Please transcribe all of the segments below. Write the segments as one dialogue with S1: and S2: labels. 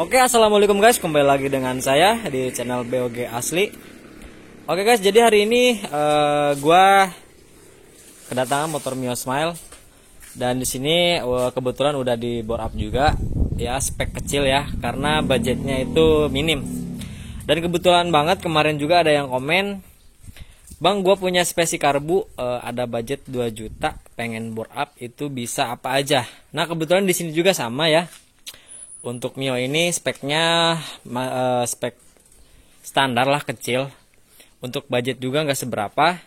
S1: Oke, assalamualaikum guys, kembali lagi dengan saya di channel BOG Asli. Oke guys, jadi hari ini gua kedatangan motor Mio Smile dan di sini kebetulan udah di bore up juga, ya spek kecil ya, karena budgetnya itu minim. Dan kebetulan banget kemarin juga ada yang komen, Bang, gue punya spesi karbu, ada budget 2 juta, pengen bore up, itu bisa apa aja. Nah kebetulan di sini juga sama ya. Untuk Mio ini speknya spek standar lah, kecil. Untuk budget juga nggak seberapa.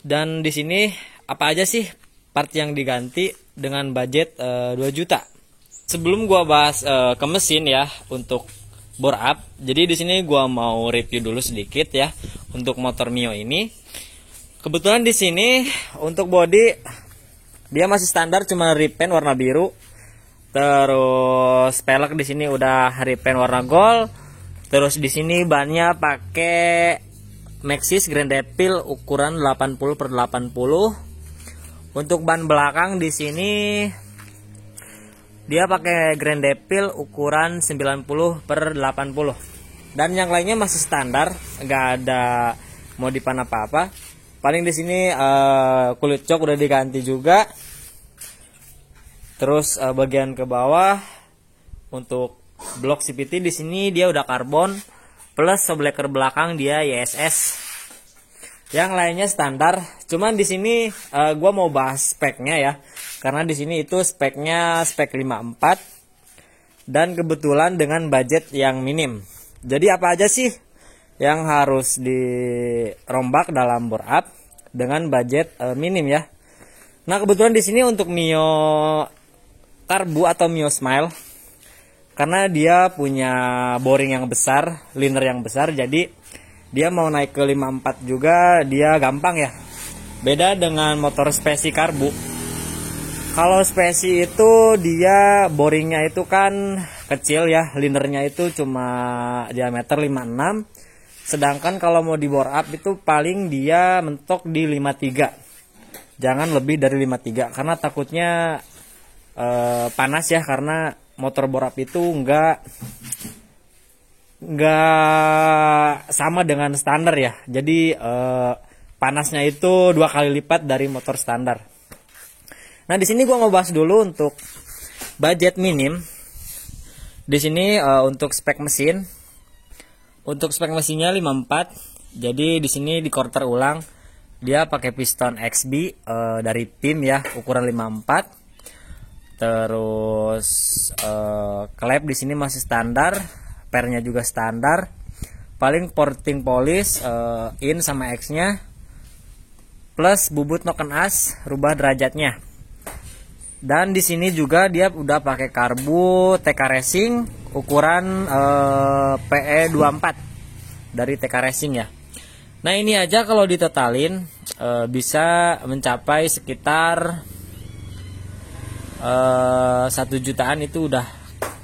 S1: Dan di sini apa aja sih part yang diganti dengan budget 2 juta. Sebelum gua bahas ke mesin ya untuk bore up, jadi di sini gua mau review dulu sedikit ya untuk motor Mio ini. Kebetulan di sini untuk body dia masih standar, cuma repaint warna biru. Terus pelek di sini udah repaint warna gold. Terus di sini bannya pakai Maxxis Grand Rapid ukuran 80/80. Untuk ban belakang di sini dia pakai Grand Rapid ukuran 90/80. Dan yang lainnya masih standar, nggak ada modifan apa-apa. Paling di sini kulit jok udah diganti juga. Terus bagian ke bawah untuk blok CVT di sini dia udah karbon, plus shockbreaker belakang dia YSS. Yang lainnya standar. Cuman di sini gua mau bahas speknya ya, karena di sini itu speknya spek 54 dan kebetulan dengan budget yang minim. Jadi apa aja sih yang harus dirombak dalam bore up dengan budget minim ya. Nah kebetulan di sini untuk Mio Karbu atau Mio Smile, karena dia punya boring yang besar, liner yang besar, jadi dia mau naik ke 54 juga dia gampang ya. Beda dengan motor spesi Karbu. Kalau spesi itu dia boringnya itu kan kecil ya, linernya itu cuma diameter 56. Sedangkan kalau mau di bore up itu paling dia mentok di 53. Jangan lebih dari 53 karena takutnya panas ya, karena motor bore up itu nggak sama dengan standar ya. Jadi panasnya itu 2 kali lipat dari motor standar. Nah di sini gua mau bahas dulu untuk budget minim. Di sini untuk spek mesin, untuk spek mesinnya 54. Jadi di sini di quarter ulang dia pakai piston XB dari PIM ya, ukuran 54. Terus klep di sini masih standar, pernya juga standar. Paling porting polish in sama X-nya, plus bubut noken as, rubah derajatnya. Dan di sini juga dia udah pakai karbu TK Racing ukuran PE24 dari TK Racing ya. Nah ini aja kalau ditotalin bisa mencapai sekitar 1 jutaan itu udah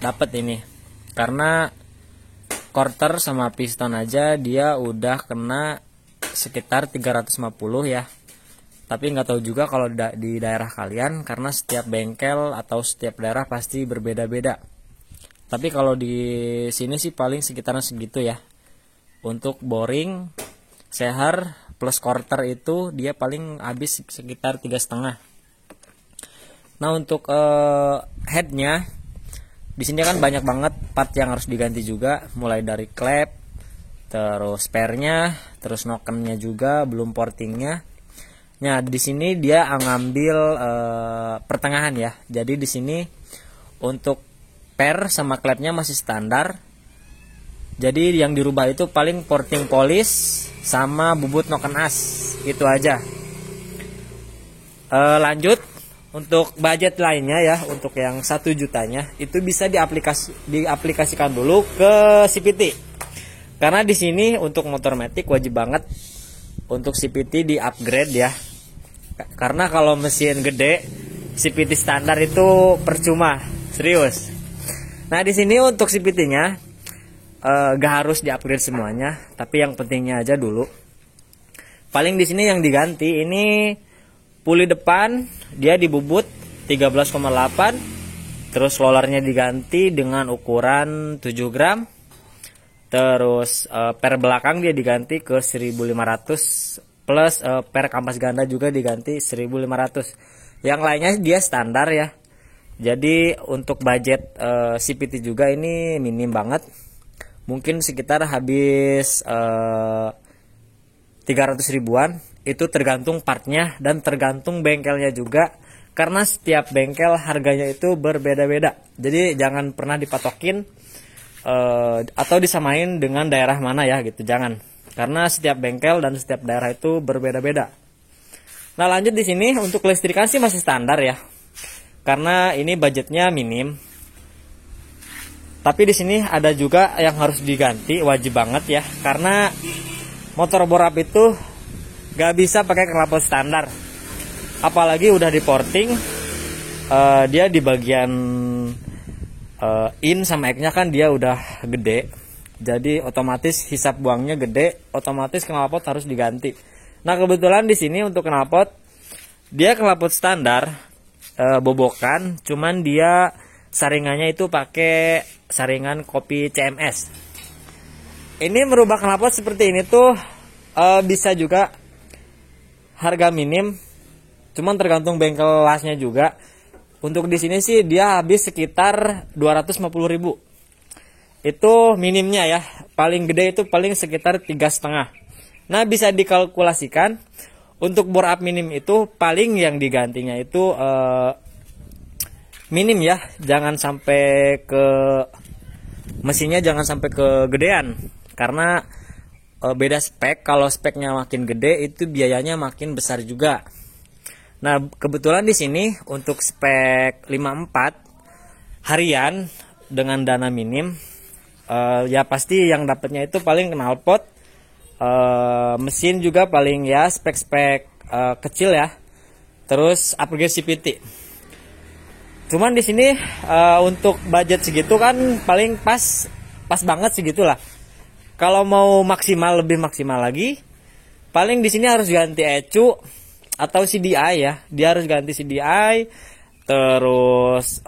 S1: dapet ini, karena quarter sama piston aja dia udah kena sekitar 350 ya. Tapi nggak tahu juga kalau di daerah kalian, karena setiap bengkel atau setiap daerah pasti berbeda-beda. Tapi kalau di sini sih paling sekitaran segitu ya. Untuk boring sehar plus quarter itu dia paling habis sekitar 3,5. Nah untuk headnya di sini kan banyak banget part yang harus diganti juga, mulai dari klep, terus sparenya, terus nokennya juga belum portingnya. Nah di sini dia ngambil pertengahan ya. Jadi di sini untuk per sama klepnya masih standar. Jadi yang dirubah itu paling porting polish sama bubut noken as, itu aja. Lanjut. Untuk budget lainnya ya, untuk yang 1 jutanya itu bisa diaplikasikan dulu ke CVT. Karena di sini untuk motor matic wajib banget untuk CVT di upgrade ya. Karena kalau mesin gede CVT standar itu percuma, serius. Nah di sini untuk CVT-nya gak harus diupgrade semuanya, tapi yang pentingnya aja dulu. Paling di sini yang diganti ini puli depan dia dibubut 13,8, Terus rollernya diganti dengan ukuran 7 gram. Terus per belakang dia diganti ke 1500 plus per kampas ganda juga diganti 1500. Yang lainnya dia standar ya. Jadi untuk budget CVT juga ini minim banget. Mungkin sekitar habis 300 ribuan. Itu tergantung partnya dan tergantung bengkelnya juga. Karena setiap bengkel harganya itu berbeda-beda. Jadi jangan pernah dipatokin atau disamain dengan daerah mana ya gitu, jangan. Karena setiap bengkel dan setiap daerah itu berbeda-beda. Nah, lanjut di sini untuk kelistrikan sih masih standar ya. Karena ini budgetnya minim. Tapi di sini ada juga yang harus diganti, wajib banget ya. Karena motor borap itu gak bisa pakai knalpot standar. Apalagi udah di porting, dia di bagian in sama egg-nya kan dia udah gede. Jadi otomatis hisap buangnya gede, otomatis knalpot harus diganti. Nah, kebetulan di sini untuk knalpot dia knalpot standar bobokan, cuman dia saringannya itu pakai saringan kopi CMS. Ini merubah knalpot seperti ini tuh bisa juga harga minim, cuman tergantung bengkel lasnya juga. Untuk di sini sih dia habis sekitar 250.000. Itu minimnya ya. Paling gede itu paling sekitar 3,5. Nah, bisa dikalkulasikan untuk bore up minim itu paling yang digantinya itu minim ya. Jangan sampai ke mesinnya, jangan sampai kegedean. Karena beda spek. Kalau speknya makin gede itu biayanya makin besar juga. Nah, kebetulan di sini untuk spek 54 harian dengan dana minim, ya pasti yang dapatnya itu paling knalpot, mesin juga paling ya spek-spek kecil ya. Terus upgrade CVT. Cuman di sini untuk budget segitu kan paling pas banget segitulah. Kalau mau maksimal, lebih maksimal lagi, paling di sini harus ganti ECU atau CDI ya. Dia harus ganti CDI. Terus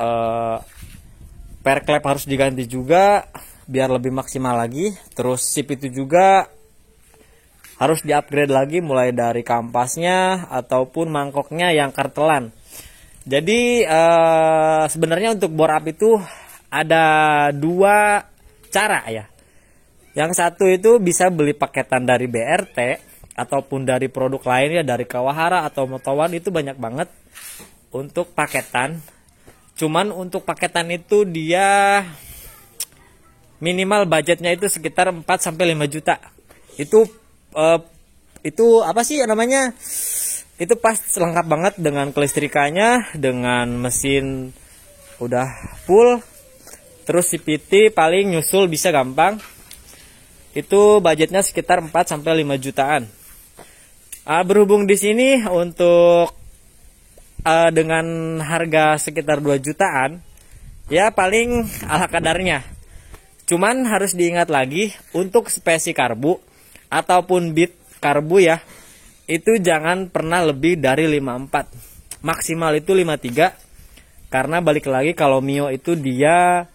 S1: per klep harus diganti juga biar lebih maksimal lagi. Terus sip itu juga harus di-upgrade lagi, mulai dari kampasnya ataupun mangkoknya yang kartelan. Jadi sebenarnya untuk bore up itu ada dua cara ya. Yang satu itu bisa beli paketan dari BRT ataupun dari produk lainnya, dari Kawahara atau Motowan, itu banyak banget untuk paketan. Cuman untuk paketan itu dia minimal budgetnya itu sekitar 4-5 juta. Itu apa sih namanya? Itu pas lengkap banget dengan kelistrikannya, dengan mesin udah full. Terus CVT paling nyusul bisa gampang. Itu budgetnya sekitar 4-5 jutaan. Berhubung di sini untuk dengan harga sekitar 2 jutaan, ya paling ala kadarnya. Cuman harus diingat lagi untuk spesi karbu ataupun bit karbu ya, itu jangan pernah lebih dari 54. Maksimal itu 53. Karena balik lagi kalau Mio itu dia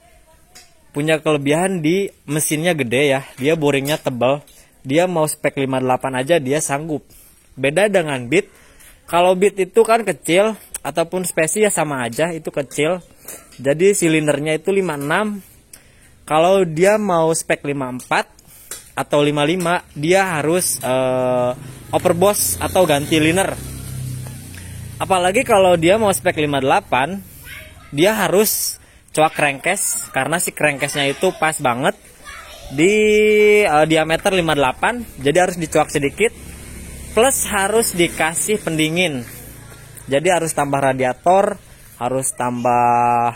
S1: punya kelebihan di mesinnya gede ya. Dia boringnya tebal. Dia mau spek 58 aja dia sanggup. Beda dengan Beat. Kalau Beat itu kan kecil, ataupun spesi ya sama aja, itu kecil. Jadi silindernya itu 56. Kalau dia mau spek 54 atau 55, dia harus overboss atau ganti liner. Apalagi kalau dia mau spek 58, dia harus coak crankcase, karena si crankcase-nya itu pas banget di diameter 58, jadi harus dicoak sedikit. Plus harus dikasih pendingin. Jadi harus tambah radiator, harus tambah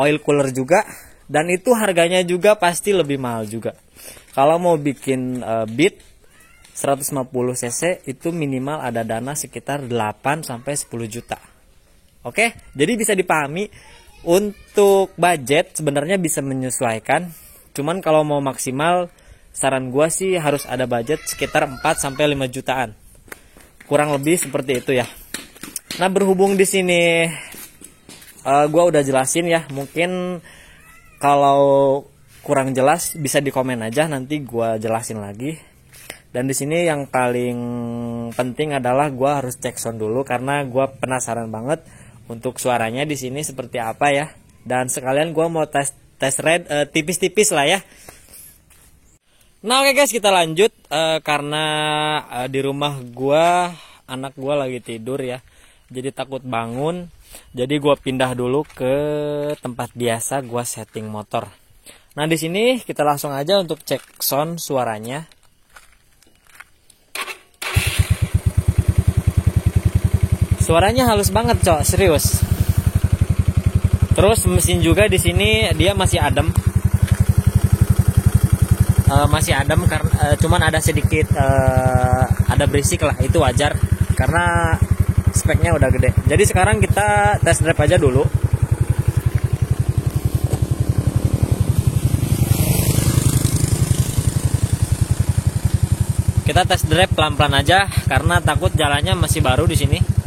S1: oil cooler juga, dan itu harganya juga pasti lebih mahal juga. Kalau mau bikin Beat 150 cc itu minimal ada dana sekitar 8-10 juta. Oke, jadi bisa dipahami untuk budget sebenarnya bisa menyesuaikan. Cuman kalau mau maksimal, saran gua sih harus ada budget sekitar 4-5 jutaan. Kurang lebih seperti itu ya. Nah, berhubung di sini gua udah jelasin ya. Mungkin kalau kurang jelas bisa di komen aja, nanti gua jelasin lagi. Dan di sini yang paling penting adalah gua harus cek sound dulu karena gua penasaran banget untuk suaranya di sini seperti apa ya. Dan sekalian gua mau tes red tipis-tipis lah ya. Nah oke guys, kita lanjut karena di rumah gua anak gua lagi tidur ya. Jadi takut bangun. Jadi gua pindah dulu ke tempat biasa gua setting motor. Nah di sini kita langsung aja untuk cek sound suaranya. Suaranya halus banget, cok, serius. Terus mesin juga di sini dia masih adem. Masih adem karena cuman ada sedikit ada berisik lah, itu wajar karena speknya udah gede. Jadi sekarang kita test drive aja dulu. Kita test drive pelan-pelan aja karena takut jalannya masih baru di sini.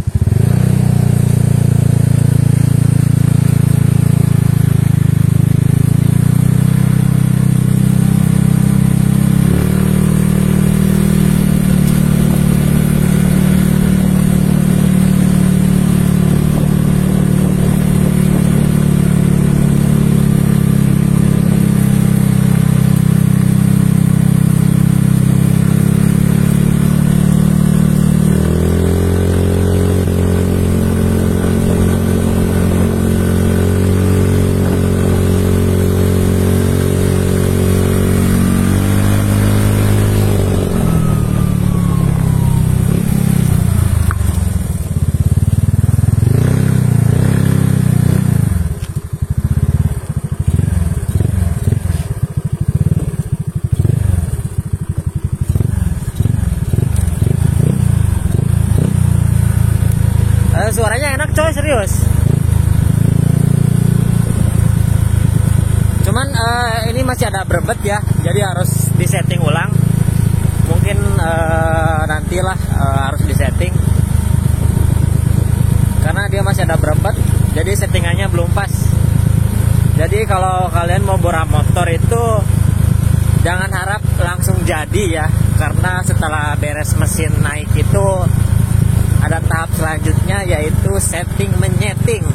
S1: Suaranya enak coy, serius. Cuman ini masih ada berbet ya, jadi harus disetting ulang. Mungkin nantilah harus disetting karena dia masih ada berbet, jadi settingannya belum pas. Jadi kalau kalian mau borah motor itu jangan harap langsung jadi ya, karena setelah beres mesin naik itu ada tahap selanjutnya yaitu setting menyeting.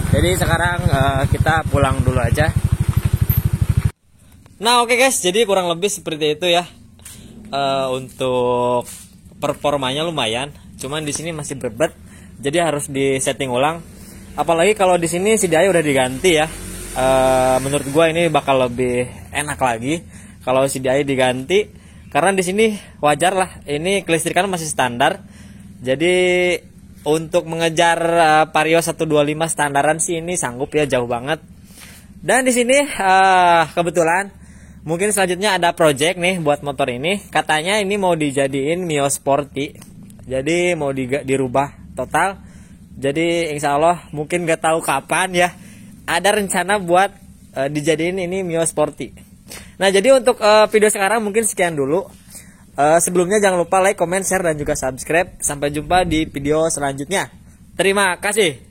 S1: Jadi sekarang kita pulang dulu aja. Nah oke guys, jadi kurang lebih seperti itu ya. Untuk performanya lumayan, cuman di sini masih berbet, jadi harus disetting ulang. Apalagi kalau di sini CDI udah diganti ya. Menurut gua ini bakal lebih enak lagi kalau CDI diganti, karena di sini wajar lah, ini kelistrikan masih standar. Jadi untuk mengejar Vario 125 standaran sih ini sanggup ya, jauh banget. Dan di sini kebetulan mungkin selanjutnya ada project nih buat motor ini. Katanya ini mau dijadiin Mio Sporty. Jadi mau dirubah total. Jadi insya Allah mungkin gak tahu kapan ya, ada rencana buat dijadiin ini Mio Sporty. Nah jadi untuk video sekarang mungkin sekian dulu. Sebelumnya jangan lupa like, comment, share, dan juga subscribe. Sampai jumpa di video selanjutnya. Terima kasih.